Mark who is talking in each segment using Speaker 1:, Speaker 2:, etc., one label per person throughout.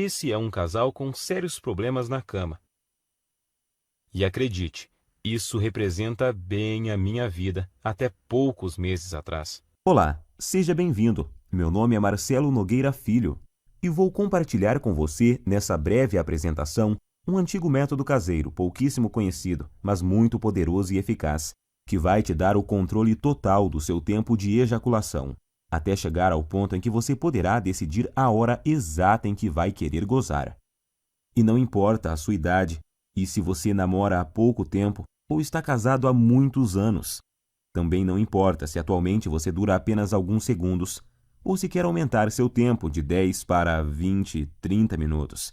Speaker 1: Esse é um casal com sérios problemas na cama. E acredite, isso representa bem a minha vida até poucos meses atrás.
Speaker 2: Olá, seja bem-vindo. Meu nome é Marcelo Nogueira Filho e vou compartilhar com você, nessa breve apresentação, um antigo método caseiro, pouquíssimo conhecido, mas muito poderoso e eficaz, que vai te dar o controle total do seu tempo de ejaculação, até chegar ao ponto em que você poderá decidir a hora exata em que vai querer gozar. E não importa a sua idade, e se você namora há pouco tempo ou está casado há muitos anos. Também não importa se atualmente você dura apenas alguns segundos, ou se quer aumentar seu tempo de 10 para 20, 30 minutos.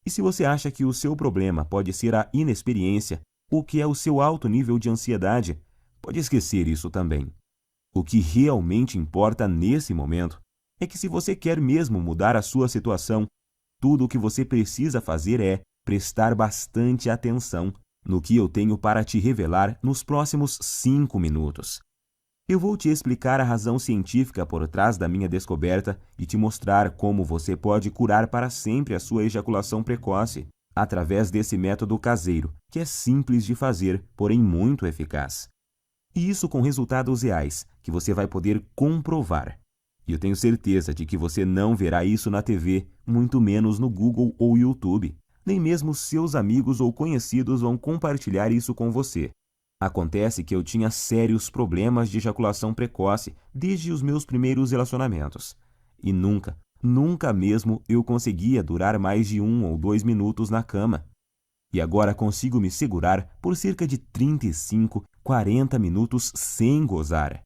Speaker 2: E se você acha que o seu problema pode ser a inexperiência ou que é o seu alto nível de ansiedade, pode esquecer isso também. O que realmente importa nesse momento é que se você quer mesmo mudar a sua situação, tudo o que você precisa fazer é prestar bastante atenção no que eu tenho para te revelar nos próximos 5 minutos. Eu vou te explicar a razão científica por trás da minha descoberta e te mostrar como você pode curar para sempre a sua ejaculação precoce através desse método caseiro, que é simples de fazer, porém muito eficaz. E isso com resultados reais, que você vai poder comprovar. E eu tenho certeza de que você não verá isso na TV, muito menos no Google ou YouTube. Nem mesmo seus amigos ou conhecidos vão compartilhar isso com você. Acontece que eu tinha sérios problemas de ejaculação precoce desde os meus primeiros relacionamentos. E nunca mesmo eu conseguia durar mais de 1 ou 2 minutos na cama. E agora consigo me segurar por cerca de 35, 40 minutos sem gozar.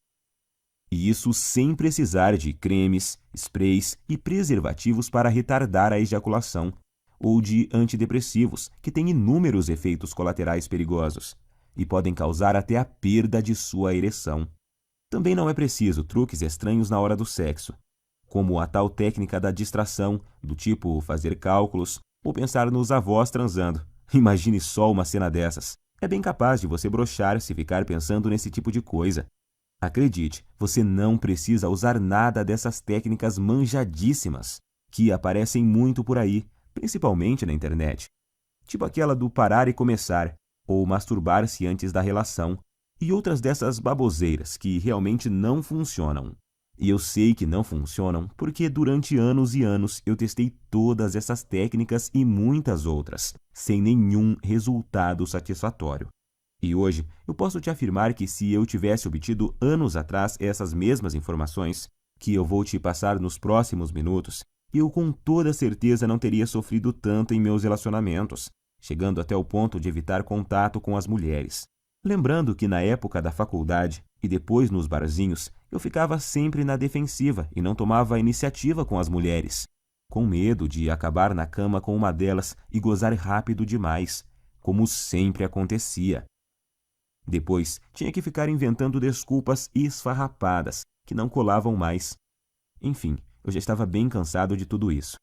Speaker 2: E isso sem precisar de cremes, sprays e preservativos para retardar a ejaculação, ou de antidepressivos, que têm inúmeros efeitos colaterais perigosos e podem causar até a perda de sua ereção. Também não é preciso truques estranhos na hora do sexo, como a tal técnica da distração, do tipo fazer cálculos ou pensar nos avós transando. Imagine só uma cena dessas. É bem capaz de você broxar se ficar pensando nesse tipo de coisa. Acredite, você não precisa usar nada dessas técnicas manjadíssimas, que aparecem muito por aí, principalmente na internet. Tipo aquela do parar e começar, ou masturbar-se antes da relação, e outras dessas baboseiras que realmente não funcionam. E eu sei que não funcionam porque durante anos e anos eu testei todas essas técnicas e muitas outras, sem nenhum resultado satisfatório. E hoje eu posso te afirmar que se eu tivesse obtido anos atrás essas mesmas informações, que eu vou te passar nos próximos minutos, eu com toda certeza não teria sofrido tanto em meus relacionamentos, chegando até o ponto de evitar contato com as mulheres. Lembrando que na época da faculdade e depois nos barzinhos, eu ficava sempre na defensiva e não tomava iniciativa com as mulheres, com medo de acabar na cama com uma delas e gozar rápido demais, como sempre acontecia. Depois, tinha que ficar inventando desculpas esfarrapadas, que não colavam mais. Enfim, eu já estava bem cansado de tudo isso.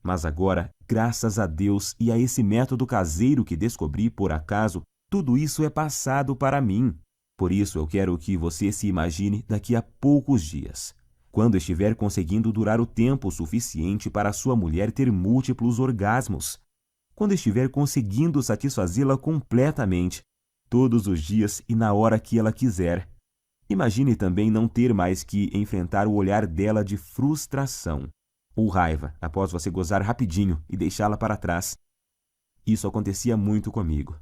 Speaker 2: Mas agora, graças a Deus e a esse método caseiro que descobri por acaso, tudo isso é passado para mim. Por isso eu quero que você se imagine daqui a poucos dias, quando estiver conseguindo durar o tempo suficiente para sua mulher ter múltiplos orgasmos, quando estiver conseguindo satisfazê-la completamente, todos os dias e na hora que ela quiser. Imagine também não ter mais que enfrentar o olhar dela de frustração ou raiva após você gozar rapidinho e deixá-la para trás. Isso acontecia muito comigo.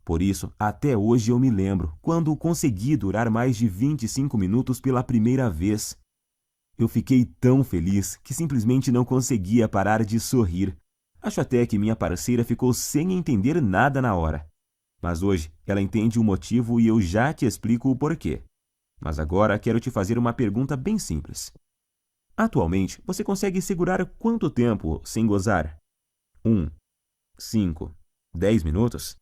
Speaker 2: Por isso, até hoje eu me lembro quando consegui durar mais de 25 minutos pela primeira vez. Eu fiquei tão feliz que simplesmente não conseguia parar de sorrir. Acho até que minha parceira ficou sem entender nada na hora. Mas hoje ela entende o motivo e eu já te explico o porquê. Mas agora quero te fazer uma pergunta bem simples. Atualmente, você consegue segurar quanto tempo sem gozar? 1, 5, 10 minutos?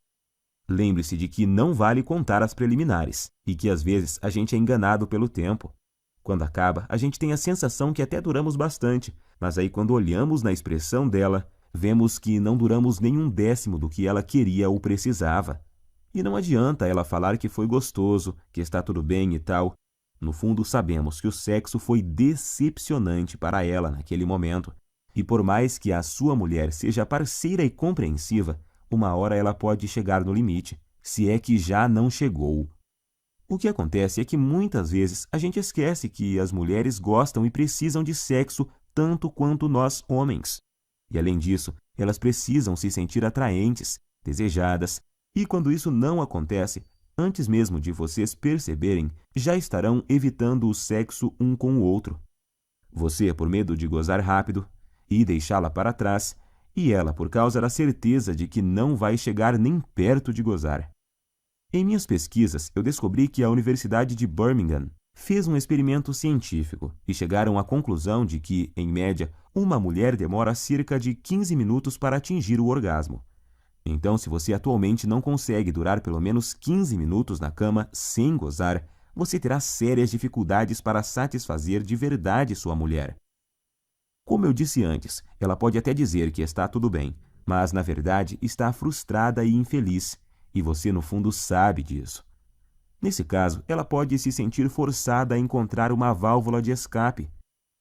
Speaker 2: Lembre-se de que não vale contar as preliminares e que às vezes a gente é enganado pelo tempo. Quando acaba, a gente tem a sensação que até duramos bastante, mas aí quando olhamos na expressão dela, vemos que não duramos nem 1/10 do que ela queria ou precisava. E não adianta ela falar que foi gostoso, que está tudo bem e tal. No fundo, sabemos que o sexo foi decepcionante para ela naquele momento. E por mais que a sua mulher seja parceira e compreensiva, uma hora ela pode chegar no limite, se é que já não chegou. O que acontece é que muitas vezes a gente esquece que as mulheres gostam e precisam de sexo tanto quanto nós, homens. E além disso, elas precisam se sentir atraentes, desejadas, e quando isso não acontece, antes mesmo de vocês perceberem, já estarão evitando o sexo um com o outro. Você por medo de gozar rápido e deixá-la para trás, e ela por causa da certeza de que não vai chegar nem perto de gozar. Em minhas pesquisas, eu descobri que a Universidade de Birmingham fez um experimento científico e chegaram à conclusão de que, em média, uma mulher demora cerca de 15 minutos para atingir o orgasmo. Então, se você atualmente não consegue durar pelo menos 15 minutos na cama sem gozar, você terá sérias dificuldades para satisfazer de verdade sua mulher. Como eu disse antes, ela pode até dizer que está tudo bem, mas na verdade está frustrada e infeliz, e você no fundo sabe disso. Nesse caso, ela pode se sentir forçada a encontrar uma válvula de escape,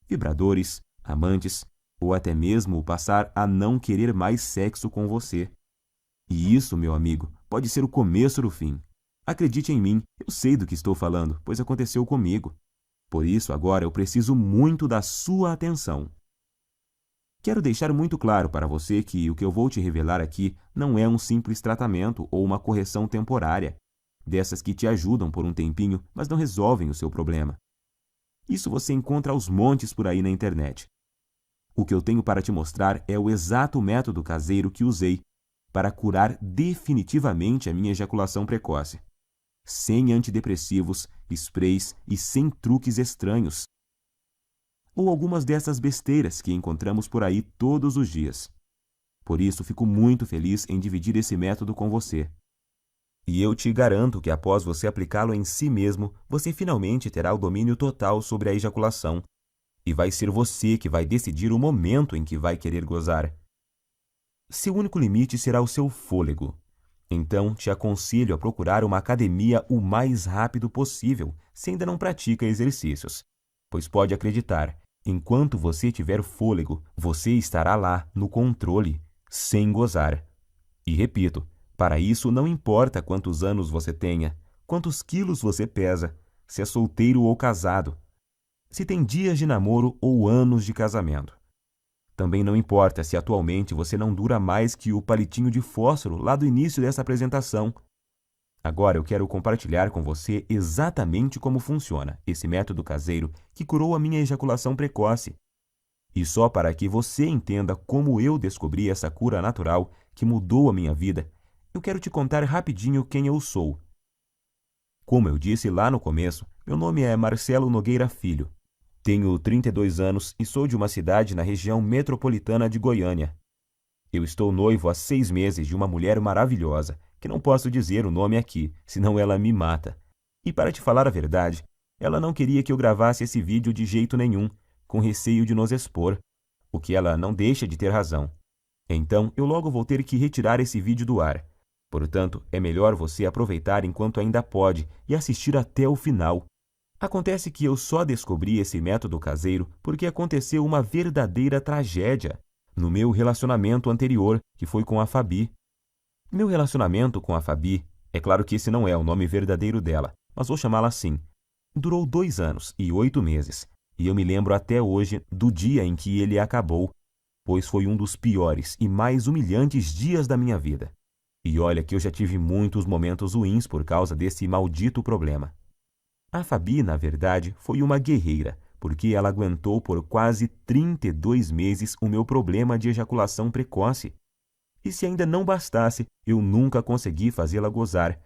Speaker 2: vibradores, amantes, ou até mesmo passar a não querer mais sexo com você. E isso, meu amigo, pode ser o começo do fim. Acredite em mim, eu sei do que estou falando, pois aconteceu comigo. Por isso, agora eu preciso muito da sua atenção. Quero deixar muito claro para você que o que eu vou te revelar aqui não é um simples tratamento ou uma correção temporária, dessas que te ajudam por um tempinho, mas não resolvem o seu problema. Isso você encontra aos montes por aí na internet. O que eu tenho para te mostrar é o exato método caseiro que usei para curar definitivamente a minha ejaculação precoce. Sem antidepressivos, sprays e sem truques estranhos. Ou algumas dessas besteiras que encontramos por aí todos os dias. Por isso, fico muito feliz em dividir esse método com você. E eu te garanto que após você aplicá-lo em si mesmo, você finalmente terá o domínio total sobre a ejaculação. E vai ser você que vai decidir o momento em que vai querer gozar. Seu único limite será o seu fôlego. Então, te aconselho a procurar uma academia o mais rápido possível, se ainda não pratica exercícios. Pois pode acreditar, enquanto você tiver fôlego, você estará lá, no controle, sem gozar. E repito, para isso não importa quantos anos você tenha, quantos quilos você pesa, se é solteiro ou casado, se tem dias de namoro ou anos de casamento. Também não importa se atualmente você não dura mais que o palitinho de fósforo lá do início dessa apresentação. Agora eu quero compartilhar com você exatamente como funciona esse método caseiro que curou a minha ejaculação precoce. E só para que você entenda como eu descobri essa cura natural que mudou a minha vida, eu quero te contar rapidinho quem eu sou. Como eu disse lá no começo, meu nome é Marcelo Nogueira Filho. Tenho 32 anos e sou de uma cidade na região metropolitana de Goiânia. Eu estou noivo há 6 meses de uma mulher maravilhosa, que não posso dizer o nome aqui, senão ela me mata. E para te falar a verdade, ela não queria que eu gravasse esse vídeo de jeito nenhum, com receio de nos expor, o que ela não deixa de ter razão. Então, eu logo vou ter que retirar esse vídeo do ar. Portanto, é melhor você aproveitar enquanto ainda pode e assistir até o final. Acontece que eu só descobri esse método caseiro porque aconteceu uma verdadeira tragédia no meu relacionamento anterior, que foi com a Fabi. Meu relacionamento com a Fabi, é claro que esse não é o nome verdadeiro dela, mas vou chamá-la assim, durou 2 anos e 8 meses, e eu me lembro até hoje do dia em que ele acabou, pois foi um dos piores e mais humilhantes dias da minha vida. E olha que eu já tive muitos momentos ruins por causa desse maldito problema. A Fabi, na verdade, foi uma guerreira, porque ela aguentou por quase 32 meses o meu problema de ejaculação precoce. E se ainda não bastasse, eu nunca consegui fazê-la gozar.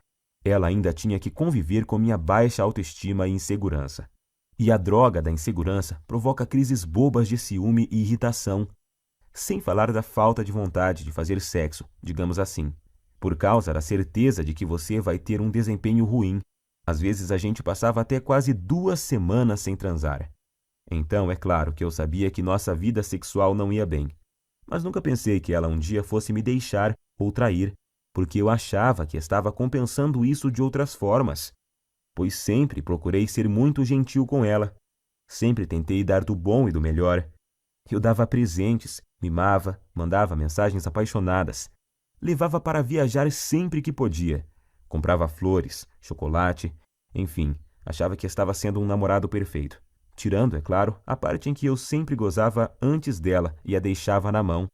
Speaker 2: Ela ainda tinha que conviver com minha baixa autoestima e insegurança. E a droga da insegurança provoca crises bobas de ciúme e irritação, sem falar da falta de vontade de fazer sexo, digamos assim, por causa da certeza de que você vai ter um desempenho ruim. Às vezes a gente passava até quase 2 semanas sem transar. Então, é claro que eu sabia que nossa vida sexual não ia bem. Mas nunca pensei que ela um dia fosse me deixar ou trair, porque eu achava que estava compensando isso de outras formas. Pois sempre procurei ser muito gentil com ela. Sempre tentei dar do bom e do melhor. Eu dava presentes, mimava, mandava mensagens apaixonadas. Levava para viajar sempre que podia. Comprava flores, chocolate, enfim, achava que estava sendo um namorado perfeito. Tirando, é claro, a parte em que eu sempre gozava antes dela e a deixava na mão.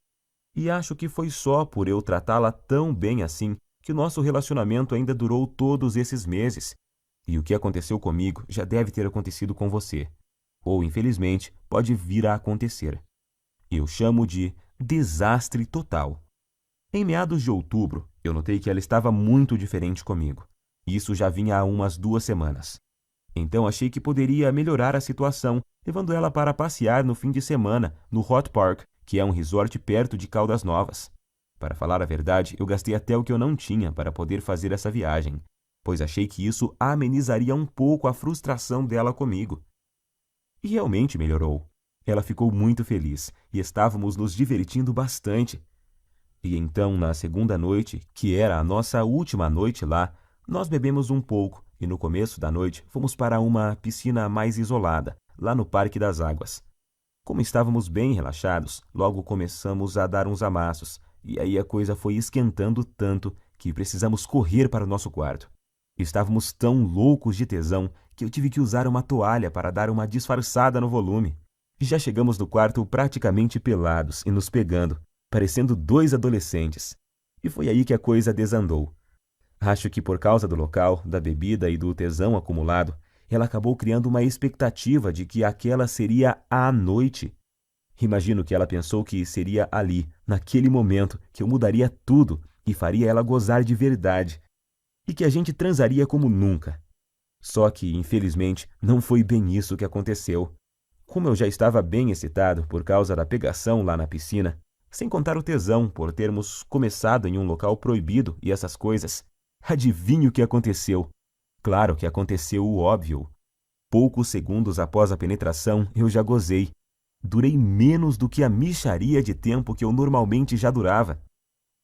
Speaker 2: E acho que foi só por eu tratá-la tão bem assim que o nosso relacionamento ainda durou todos esses meses. E o que aconteceu comigo já deve ter acontecido com você. Ou, infelizmente, pode vir a acontecer. Eu chamo de desastre total. Em meados de outubro, eu notei que ela estava muito diferente comigo. Isso já vinha há umas 2 semanas. Então achei que poderia melhorar a situação, levando ela para passear no fim de semana no Hot Park, que é um resort perto de Caldas Novas. Para falar a verdade, eu gastei até o que eu não tinha para poder fazer essa viagem, pois achei que isso amenizaria um pouco a frustração dela comigo. E realmente melhorou. Ela ficou muito feliz e estávamos nos divertindo bastante. E então, na segunda noite, que era a nossa última noite lá, nós bebemos um pouco e no começo da noite fomos para uma piscina mais isolada, lá no Parque das Águas. Como estávamos bem relaxados, logo começamos a dar uns amassos, e aí a coisa foi esquentando tanto que precisamos correr para o nosso quarto. Estávamos tão loucos de tesão que eu tive que usar uma toalha para dar uma disfarçada no volume. Já chegamos no quarto praticamente pelados e nos pegando, parecendo 2 adolescentes. E foi aí que a coisa desandou. Acho que por causa do local, da bebida e do tesão acumulado, ela acabou criando uma expectativa de que aquela seria a noite. Imagino que ela pensou que seria ali, naquele momento, que eu mudaria tudo e faria ela gozar de verdade. E que a gente transaria como nunca. Só que, infelizmente, não foi bem isso que aconteceu. Como eu já estava bem excitado por causa da pegação lá na piscina, sem contar o tesão por termos começado em um local proibido e essas coisas, adivinhe o que aconteceu? Claro que aconteceu o óbvio. Poucos segundos após a penetração, eu já gozei. Durei menos do que a mixaria de tempo que eu normalmente já durava.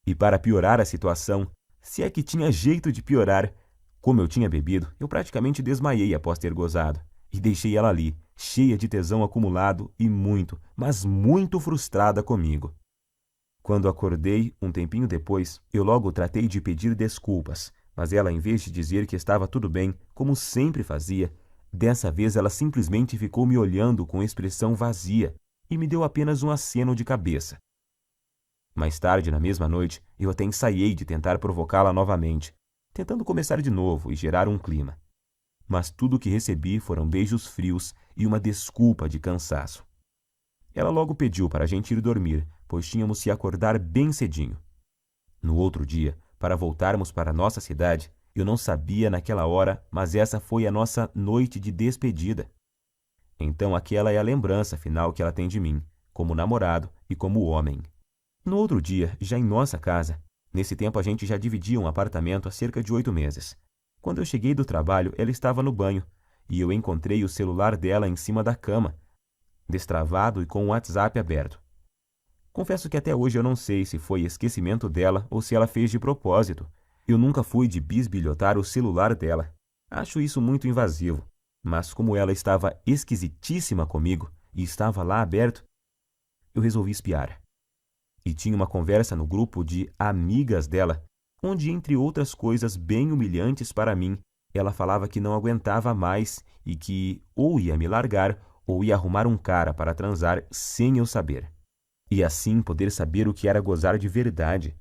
Speaker 2: E para piorar a situação, se é que tinha jeito de piorar, como eu tinha bebido, eu praticamente desmaiei após ter gozado. E deixei ela ali, cheia de tesão acumulado e muito, mas muito frustrada comigo. Quando acordei, um tempinho depois, eu logo tratei de pedir desculpas, mas ela, em vez de dizer que estava tudo bem, como sempre fazia, dessa vez ela simplesmente ficou me olhando com expressão vazia e me deu apenas um aceno de cabeça. Mais tarde, na mesma noite, eu até ensaiei de tentar provocá-la novamente, tentando começar de novo e gerar um clima. Mas tudo o que recebi foram beijos frios e uma desculpa de cansaço. Ela logo pediu para a gente ir dormir, pois tínhamos se acordar bem cedinho. No outro dia, para voltarmos para a nossa cidade, eu não sabia naquela hora, mas essa foi a nossa noite de despedida. Então aquela é a lembrança final que ela tem de mim, como namorado e como homem. No outro dia, já em nossa casa, nesse tempo a gente já dividia um apartamento há cerca de 8 meses. Quando eu cheguei do trabalho, ela estava no banho, e eu encontrei o celular dela em cima da cama, destravado e com o WhatsApp aberto. Confesso que até hoje eu não sei se foi esquecimento dela ou se ela fez de propósito. Eu nunca fui de bisbilhotar o celular dela. Acho isso muito invasivo. Mas como ela estava esquisitíssima comigo e estava lá aberto, eu resolvi espiar. E tinha uma conversa no grupo de amigas dela, onde, entre outras coisas bem humilhantes para mim, ela falava que não aguentava mais e que ou ia me largar ou ia arrumar um cara para transar sem eu saber. E assim poder saber o que era gozar de verdade.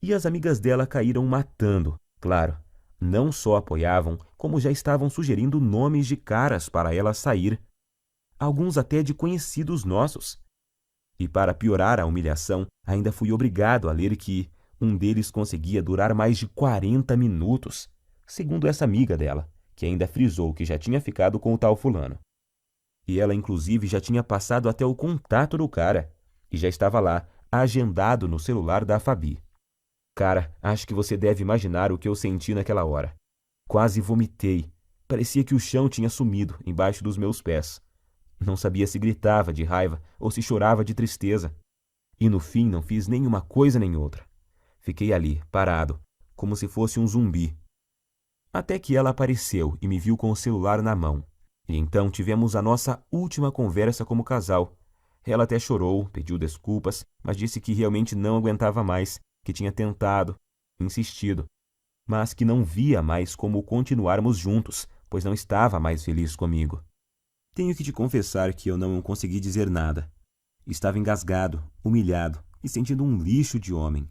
Speaker 2: E as amigas dela caíram matando, claro. Não só apoiavam, como já estavam sugerindo nomes de caras para ela sair. Alguns até de conhecidos nossos. E para piorar a humilhação, ainda fui obrigado a ler que um deles conseguia durar mais de 40 minutos, segundo essa amiga dela, que ainda frisou que já tinha ficado com o tal fulano. E ela, inclusive, já tinha passado até o contato do cara, e já estava lá, agendado no celular da Fabi. Cara, acho que você deve imaginar o que eu senti naquela hora. Quase vomitei. Parecia que o chão tinha sumido embaixo dos meus pés. Não sabia se gritava de raiva ou se chorava de tristeza. E no fim não fiz nem uma coisa nem outra. Fiquei ali, parado, como se fosse um zumbi. Até que ela apareceu e me viu com o celular na mão. E então tivemos a nossa última conversa como casal. Ela até chorou, pediu desculpas, mas disse que realmente não aguentava mais, que tinha tentado, insistido, mas que não via mais como continuarmos juntos, pois não estava mais feliz comigo. Tenho que te confessar que eu não consegui dizer nada. Estava engasgado, humilhado e sentindo um lixo de homem.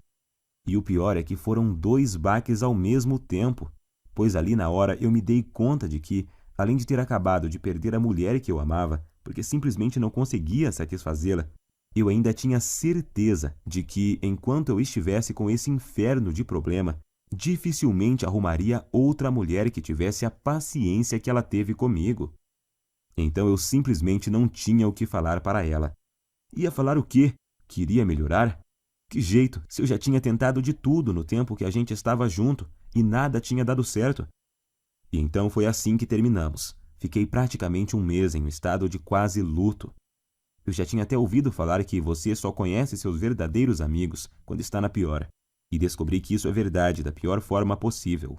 Speaker 2: E o pior é que foram 2 baques ao mesmo tempo, pois ali na hora eu me dei conta de que, além de ter acabado de perder a mulher que eu amava, porque simplesmente não conseguia satisfazê-la, eu ainda tinha certeza de que, enquanto eu estivesse com esse inferno de problema, dificilmente arrumaria outra mulher que tivesse a paciência que ela teve comigo. Então eu simplesmente não tinha o que falar para ela. Ia falar o quê? Queria melhorar? Que jeito, se eu já tinha tentado de tudo no tempo que a gente estava junto e nada tinha dado certo? E então foi assim que terminamos. Fiquei praticamente 1 mês em um estado de quase luto. Eu já tinha até ouvido falar que você só conhece seus verdadeiros amigos quando está na pior. E descobri que isso é verdade da pior forma possível.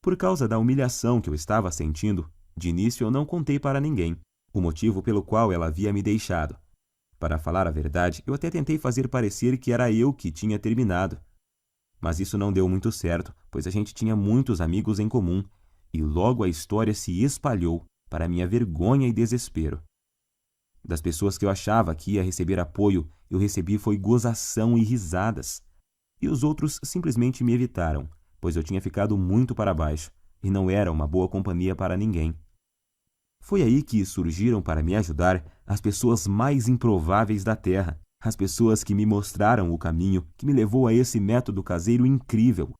Speaker 2: Por causa da humilhação que eu estava sentindo, de início eu não contei para ninguém o motivo pelo qual ela havia me deixado. Para falar a verdade, eu até tentei fazer parecer que era eu que tinha terminado. Mas isso não deu muito certo, pois a gente tinha muitos amigos em comum, e logo a história se espalhou, para minha vergonha e desespero. Das pessoas que eu achava que ia receber apoio, eu recebi foi gozação e risadas. E os outros simplesmente me evitaram, pois eu tinha ficado muito para baixo, e não era uma boa companhia para ninguém. Foi aí que surgiram para me ajudar as pessoas mais improváveis da Terra, as pessoas que me mostraram o caminho que me levou a esse método caseiro incrível,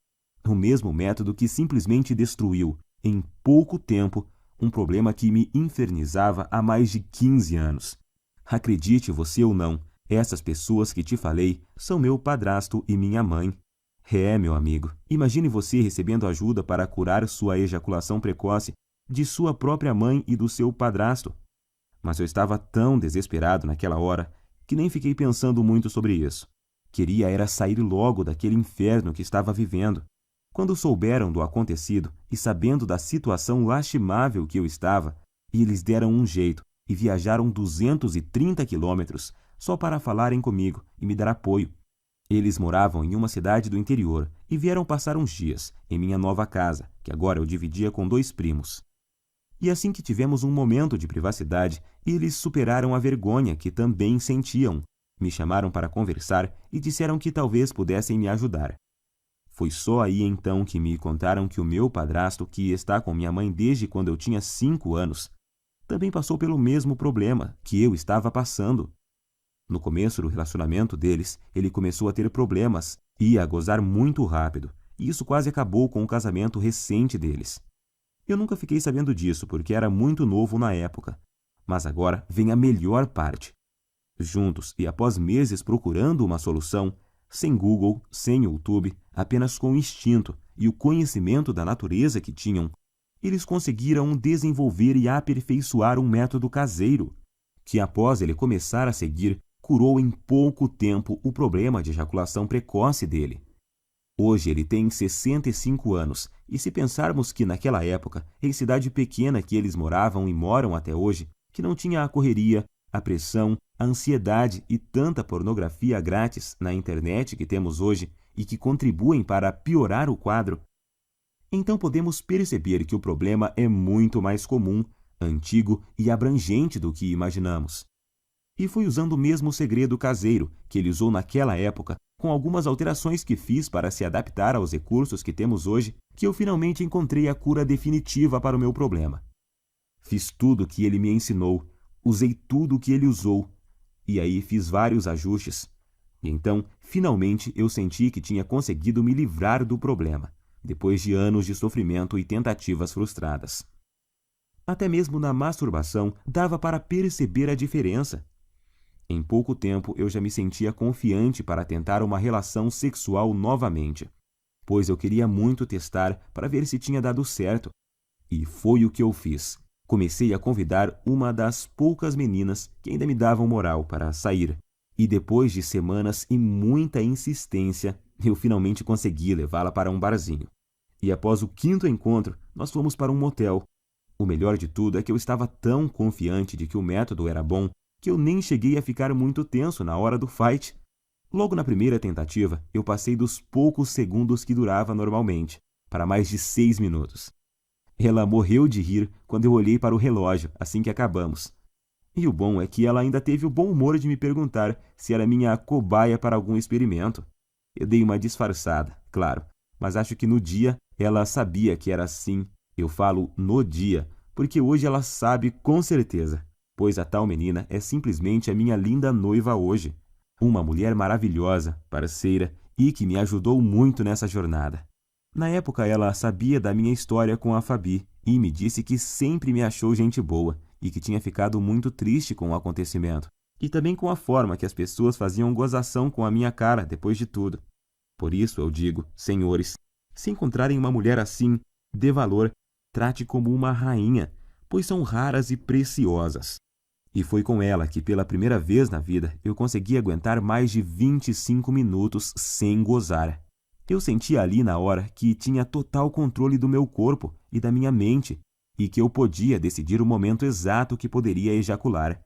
Speaker 2: o mesmo método que simplesmente destruiu, em pouco tempo, um problema que me infernizava há mais de 15 anos. Acredite você ou não, essas pessoas que te falei são meu padrasto e minha mãe. Meu amigo, imagine você recebendo ajuda para curar sua ejaculação precoce de sua própria mãe e do seu padrasto. Mas eu estava tão desesperado naquela hora que nem fiquei pensando muito sobre isso. Queria era sair logo daquele inferno que estava vivendo. Quando souberam do acontecido e sabendo da situação lastimável que eu estava, eles deram um jeito e viajaram 230 quilômetros só para falarem comigo e me dar apoio. Eles moravam em uma cidade do interior e vieram passar uns dias em minha nova casa, que agora eu dividia com 2 primos. E assim que tivemos um momento de privacidade, eles superaram a vergonha que também sentiam. Me chamaram para conversar e disseram que talvez pudessem me ajudar. Foi só aí então que me contaram que o meu padrasto, que está com minha mãe desde quando eu tinha 5 anos, também passou pelo mesmo problema que eu estava passando. No começo do relacionamento deles, ele começou a ter problemas e a gozar muito rápido, e isso quase acabou com o casamento recente deles. Eu nunca fiquei sabendo disso porque era muito novo na época, mas agora vem a melhor parte. Juntos e após meses procurando uma solução, sem Google, sem YouTube, apenas com o instinto e o conhecimento da natureza que tinham, eles conseguiram desenvolver e aperfeiçoar um método caseiro, que após ele começar a seguir, curou em pouco tempo o problema de ejaculação precoce dele. Hoje ele tem 65 anos, e se pensarmos que naquela época, em cidade pequena que eles moravam e moram até hoje, que não tinha a correria, a pressão, a ansiedade e tanta pornografia grátis na internet que temos hoje e que contribuem para piorar o quadro, então podemos perceber que o problema é muito mais comum, antigo e abrangente do que imaginamos. E foi usando o mesmo segredo caseiro que ele usou naquela época, com algumas alterações que fiz para se adaptar aos recursos que temos hoje, que eu finalmente encontrei a cura definitiva para o meu problema. Fiz tudo o que ele me ensinou, usei tudo o que ele usou, e aí fiz vários ajustes. E então, finalmente, eu senti que tinha conseguido me livrar do problema, depois de anos de sofrimento e tentativas frustradas. Até mesmo na masturbação dava para perceber a diferença. Em pouco tempo eu já me sentia confiante para tentar uma relação sexual novamente, pois eu queria muito testar para ver se tinha dado certo. E foi o que eu fiz. Comecei a convidar uma das poucas meninas que ainda me davam moral para sair. E depois de semanas e muita insistência, eu finalmente consegui levá-la para um barzinho. E após o 5º encontro, nós fomos para um motel. O melhor de tudo é que eu estava tão confiante de que o método era bom que eu nem cheguei a ficar muito tenso na hora do fight. Logo na primeira tentativa, eu passei dos poucos segundos que durava normalmente, para mais de 6 minutos. Ela morreu de rir quando eu olhei para o relógio assim que acabamos. E o bom é que ela ainda teve o bom humor de me perguntar se era minha cobaia para algum experimento. Eu dei uma disfarçada, claro, mas acho que no dia ela sabia que era assim. Eu falo no dia, porque hoje ela sabe com certeza, pois a tal menina é simplesmente a minha linda noiva hoje. Uma mulher maravilhosa, parceira e que me ajudou muito nessa jornada. Na época ela sabia da minha história com a Fabi e me disse que sempre me achou gente boa e que tinha ficado muito triste com o acontecimento. E também com a forma que as pessoas faziam gozação com a minha cara depois de tudo. Por isso eu digo, senhores, se encontrarem uma mulher assim, dê valor, trate como uma rainha, pois são raras e preciosas. E foi com ela que pela primeira vez na vida eu consegui aguentar mais de 25 minutos sem gozar. Eu sentia ali na hora que tinha total controle do meu corpo e da minha mente e que eu podia decidir o momento exato que poderia ejacular.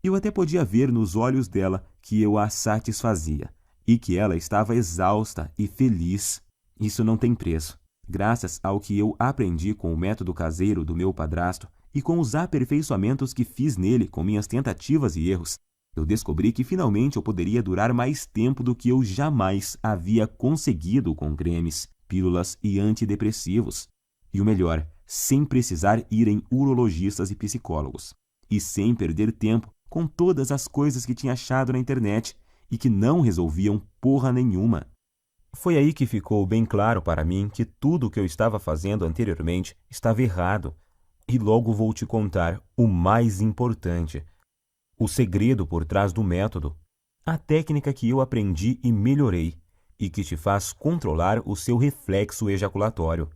Speaker 2: Eu até podia ver nos olhos dela que eu a satisfazia e que ela estava exausta e feliz. Isso não tem preço. Graças ao que eu aprendi com o método caseiro do meu padrasto e com os aperfeiçoamentos que fiz nele com minhas tentativas e erros, eu descobri que finalmente eu poderia durar mais tempo do que eu jamais havia conseguido com cremes, pílulas e antidepressivos. E o melhor, sem precisar ir em urologistas e psicólogos. E sem perder tempo com todas as coisas que tinha achado na internet e que não resolviam porra nenhuma. Foi aí que ficou bem claro para mim que tudo o que eu estava fazendo anteriormente estava errado. E logo vou te contar o mais importante. O segredo por trás do método. A técnica que eu aprendi e melhorei e que te faz controlar o seu reflexo ejaculatório.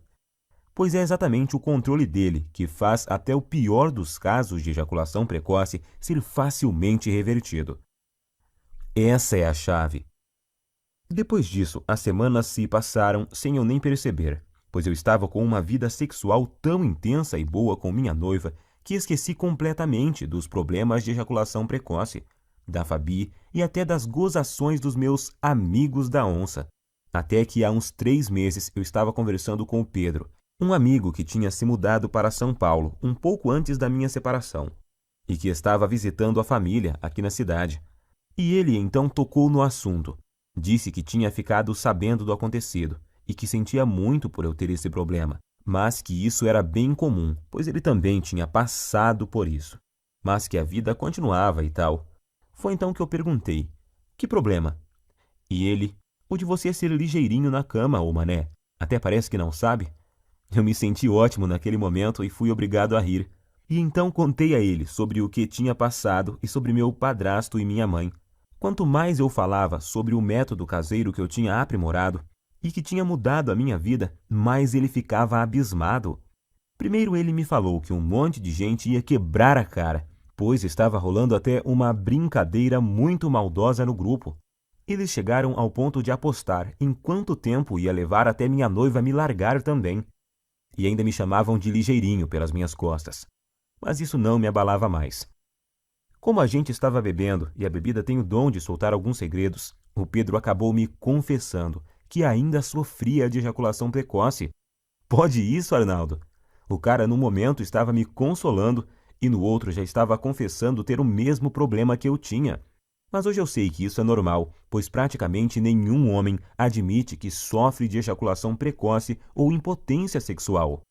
Speaker 2: Pois é exatamente o controle dele que faz até o pior dos casos de ejaculação precoce ser facilmente revertido. Essa é a chave. Depois disso, as semanas se passaram sem eu nem perceber, pois eu estava com uma vida sexual tão intensa e boa com minha noiva que esqueci completamente dos problemas de ejaculação precoce, da Fabi e até das gozações dos meus amigos da onça. Até que há uns 3 meses eu estava conversando com o Pedro, um amigo que tinha se mudado para São Paulo um pouco antes da minha separação e que estava visitando a família aqui na cidade. E ele então tocou no assunto. Disse que tinha ficado sabendo do acontecido e que sentia muito por eu ter esse problema, mas que isso era bem comum, pois ele também tinha passado por isso, mas que a vida continuava e tal. Foi então que eu perguntei: que problema? E ele: o de você ser ligeirinho na cama, ô mané. Até parece que não sabe. Eu me senti ótimo naquele momento e fui obrigado a rir. E então contei a ele sobre o que tinha passado e sobre meu padrasto e minha mãe. Quanto mais eu falava sobre o método caseiro que eu tinha aprimorado e que tinha mudado a minha vida, mais ele ficava abismado. Primeiro ele me falou que um monte de gente ia quebrar a cara, pois estava rolando até uma brincadeira muito maldosa no grupo. Eles chegaram ao ponto de apostar em quanto tempo ia levar até minha noiva me largar também. E ainda me chamavam de ligeirinho pelas minhas costas. Mas isso não me abalava mais. Como a gente estava bebendo e a bebida tem o dom de soltar alguns segredos, o Pedro acabou me confessando que ainda sofria de ejaculação precoce. Pode isso, Arnaldo? O cara, no momento, estava me consolando e no outro já estava confessando ter o mesmo problema que eu tinha. Mas hoje eu sei que isso é normal, pois praticamente nenhum homem admite que sofre de ejaculação precoce ou impotência sexual.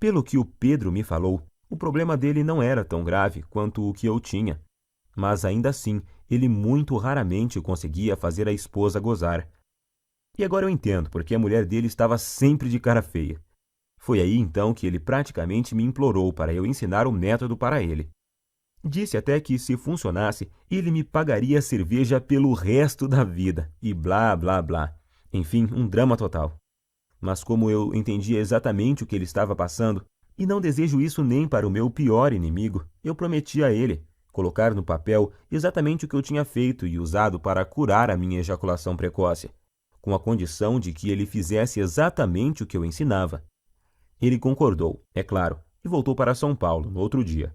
Speaker 2: Pelo que o Pedro me falou, o problema dele não era tão grave quanto o que eu tinha. Mas ainda assim, ele muito raramente conseguia fazer a esposa gozar. E agora eu entendo porque a mulher dele estava sempre de cara feia. Foi aí então que ele praticamente me implorou para eu ensinar o método para ele. Disse até que, se funcionasse, ele me pagaria cerveja pelo resto da vida, e blá, blá, blá. Enfim, um drama total. Mas como eu entendia exatamente o que ele estava passando, e não desejo isso nem para o meu pior inimigo, eu prometi a ele colocar no papel exatamente o que eu tinha feito e usado para curar a minha ejaculação precoce, com a condição de que ele fizesse exatamente o que eu ensinava. Ele concordou, é claro, e voltou para São Paulo no outro dia.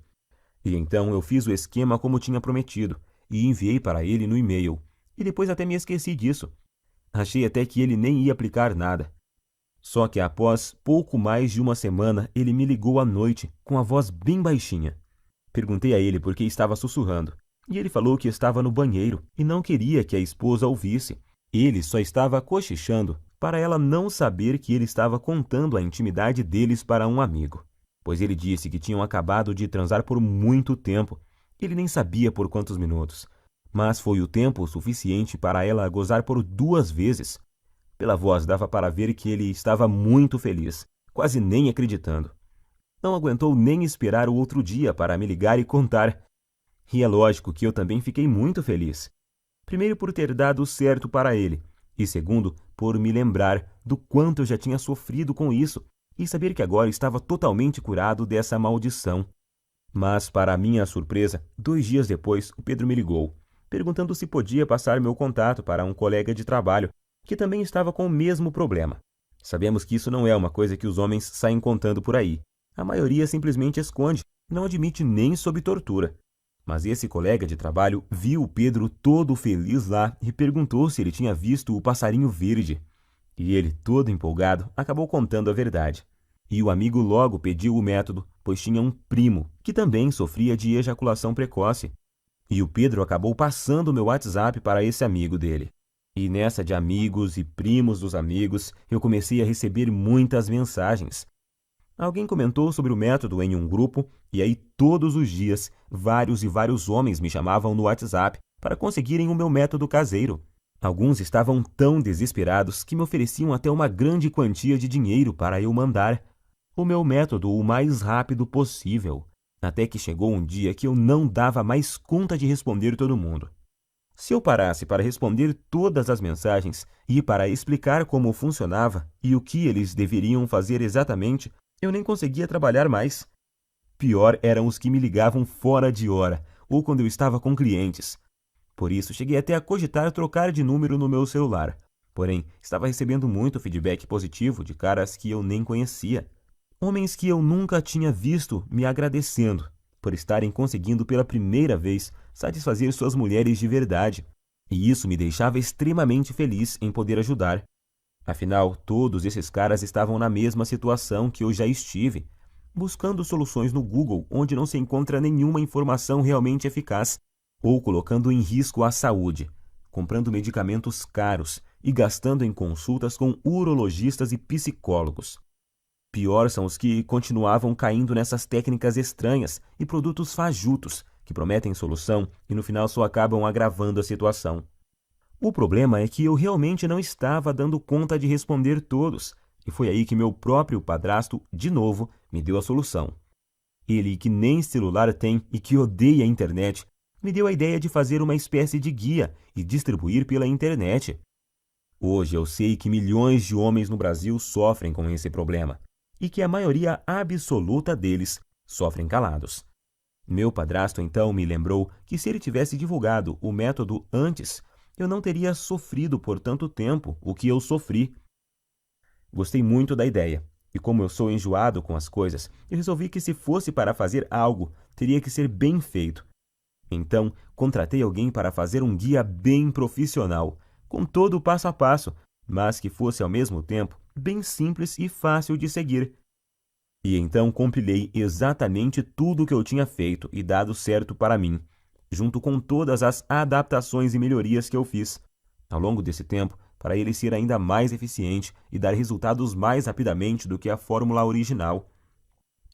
Speaker 2: E então eu fiz o esquema como tinha prometido e enviei para ele no e-mail. E depois até me esqueci disso. Achei até que ele nem ia aplicar nada. Só que após pouco mais de uma semana, ele me ligou à noite, com a voz bem baixinha. Perguntei a ele por que estava sussurrando, e ele falou que estava no banheiro e não queria que a esposa ouvisse. Ele só estava cochichando para ela não saber que ele estava contando a intimidade deles para um amigo, pois ele disse que tinham acabado de transar por muito tempo. Ele nem sabia por quantos minutos, mas foi o tempo suficiente para ela gozar por 2 vezes. Pela voz dava para ver que ele estava muito feliz, quase nem acreditando. Não aguentou nem esperar o outro dia para me ligar e contar. E é lógico que eu também fiquei muito feliz. Primeiro por ter dado certo para ele, e segundo por me lembrar do quanto eu já tinha sofrido com isso e saber que agora estava totalmente curado dessa maldição. Mas, para minha surpresa, 2 dias depois, o Pedro me ligou, perguntando se podia passar meu contato para um colega de trabalho que também estava com o mesmo problema. Sabemos que isso não é uma coisa que os homens saem contando por aí. A maioria simplesmente esconde, não admite nem sob tortura. Mas esse colega de trabalho viu o Pedro todo feliz lá e perguntou se ele tinha visto o passarinho verde. E ele, todo empolgado, acabou contando a verdade. E o amigo logo pediu o método, pois tinha um primo que também sofria de ejaculação precoce. E o Pedro acabou passando o meu WhatsApp para esse amigo dele. E nessa de amigos e primos dos amigos, eu comecei a receber muitas mensagens. Alguém comentou sobre o método em um grupo, e aí todos os dias, vários e vários homens me chamavam no WhatsApp para conseguirem o meu método caseiro. Alguns estavam tão desesperados que me ofereciam até uma grande quantia de dinheiro para eu mandar o meu método o mais rápido possível. Até que chegou um dia que eu não dava mais conta de responder todo mundo. Se eu parasse para responder todas as mensagens e para explicar como funcionava e o que eles deveriam fazer exatamente, eu nem conseguia trabalhar mais. Pior eram os que me ligavam fora de hora ou quando eu estava com clientes. Por isso, cheguei até a cogitar trocar de número no meu celular. Porém, estava recebendo muito feedback positivo de caras que eu nem conhecia. Homens que eu nunca tinha visto me agradecendo por estarem conseguindo pela primeira vez satisfazer suas mulheres de verdade. E isso me deixava extremamente feliz em poder ajudar. Afinal, todos esses caras estavam na mesma situação que eu já estive, buscando soluções no Google onde não se encontra nenhuma informação realmente eficaz, ou colocando em risco a saúde, comprando medicamentos caros e gastando em consultas com urologistas e psicólogos. Pior são os que continuavam caindo nessas técnicas estranhas e produtos fajutos que prometem solução e no final só acabam agravando a situação. O problema é que eu realmente não estava dando conta de responder todos, e foi aí que meu próprio padrasto, de novo, me deu a solução. Ele, que nem celular tem e que odeia a internet, me deu a ideia de fazer uma espécie de guia e distribuir pela internet. Hoje eu sei que milhões de homens no Brasil sofrem com esse problema, e que a maioria absoluta deles sofrem calados. Meu padrasto então me lembrou que se ele tivesse divulgado o método antes, eu não teria sofrido por tanto tempo o que eu sofri. Gostei muito da ideia, e como eu sou enjoado com as coisas, eu resolvi que se fosse para fazer algo, teria que ser bem feito. Então, contratei alguém para fazer um guia bem profissional, com todo o passo a passo, mas que fosse ao mesmo tempo bem simples e fácil de seguir. E então compilei exatamente tudo o que eu tinha feito e dado certo para mim, junto com todas as adaptações e melhorias que eu fiz ao longo desse tempo, para ele ser ainda mais eficiente e dar resultados mais rapidamente do que a fórmula original.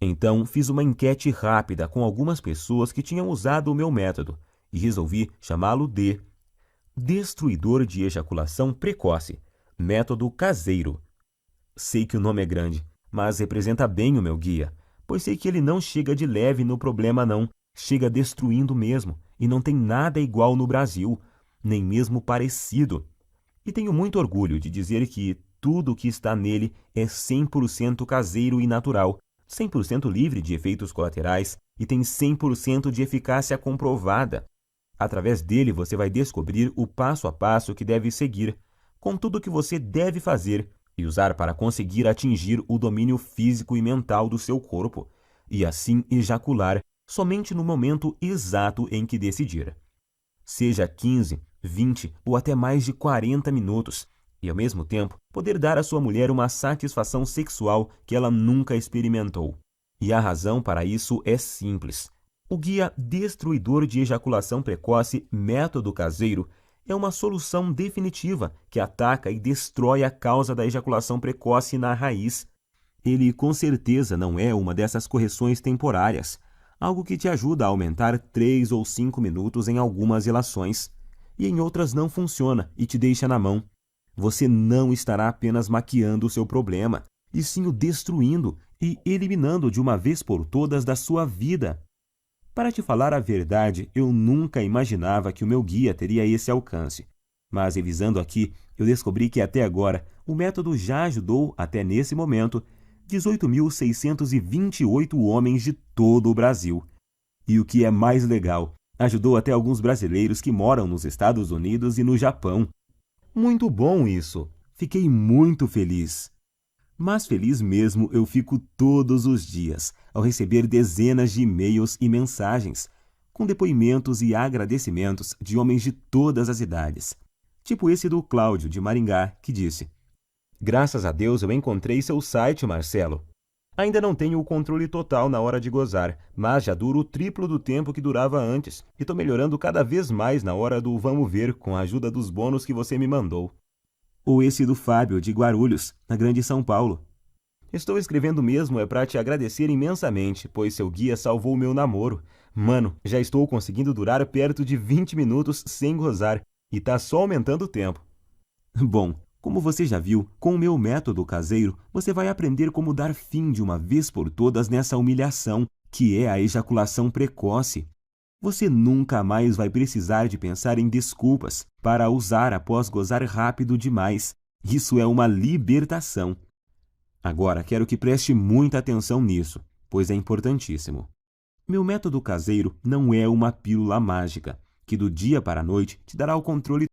Speaker 2: Então, fiz uma enquete rápida com algumas pessoas que tinham usado o meu método e resolvi chamá-lo de Destruidor de Ejaculação Precoce, Método Caseiro. Sei que o nome é grande, mas representa bem o meu guia, pois sei que ele não chega de leve no problema não, chega destruindo mesmo, e não tem nada igual no Brasil, nem mesmo parecido. E tenho muito orgulho de dizer que tudo o que está nele é 100% caseiro e natural, 100% livre de efeitos colaterais e tem 100% de eficácia comprovada. Através dele você vai descobrir o passo a passo que deve seguir, com tudo o que você deve fazer e usar para conseguir atingir o domínio físico e mental do seu corpo, e assim ejacular somente no momento exato em que decidir. Seja 15, 20 ou até mais de 40 minutos, e ao mesmo tempo poder dar à sua mulher uma satisfação sexual que ela nunca experimentou. E a razão para isso é simples. O guia destruidor de ejaculação precoce Método Caseiro é uma solução definitiva que ataca e destrói a causa da ejaculação precoce na raiz. Ele com certeza não é uma dessas correções temporárias, algo que te ajuda a aumentar 3 ou 5 minutos em algumas relações, e em outras não funciona e te deixa na mão. Você não estará apenas maquiando o seu problema, e sim o destruindo e eliminando de uma vez por todas da sua vida. Para te falar a verdade, eu nunca imaginava que o meu guia teria esse alcance. Mas revisando aqui, eu descobri que até agora o método já ajudou, até nesse momento, 18.628 homens de todo o Brasil. E o que é mais legal, ajudou até alguns brasileiros que moram nos Estados Unidos e no Japão. Muito bom isso! Fiquei muito feliz. Mas feliz mesmo eu fico todos os dias, ao receber dezenas de e-mails e mensagens, com depoimentos e agradecimentos de homens de todas as idades. Tipo esse do Cláudio, de Maringá, que disse: "Graças a Deus eu encontrei seu site, Marcelo. Ainda não tenho o controle total na hora de gozar, mas já duro o triplo do tempo que durava antes, e estou melhorando cada vez mais na hora do vamos ver com a ajuda dos bônus que você me mandou." Ou esse do Fábio, de Guarulhos, na Grande São Paulo: "Estou escrevendo mesmo para te agradecer imensamente, pois seu guia salvou meu namoro. Mano, já estou conseguindo durar perto de 20 minutos sem gozar, e tá só aumentando o tempo." Bom, como você já viu, com o meu método caseiro, você vai aprender como dar fim de uma vez por todas nessa humilhação, que é a ejaculação precoce. Você nunca mais vai precisar de pensar em desculpas para usar após gozar rápido demais. Isso é uma libertação. Agora, quero que preste muita atenção nisso, pois é importantíssimo. Meu método caseiro não é uma pílula mágica, que do dia para a noite te dará o controle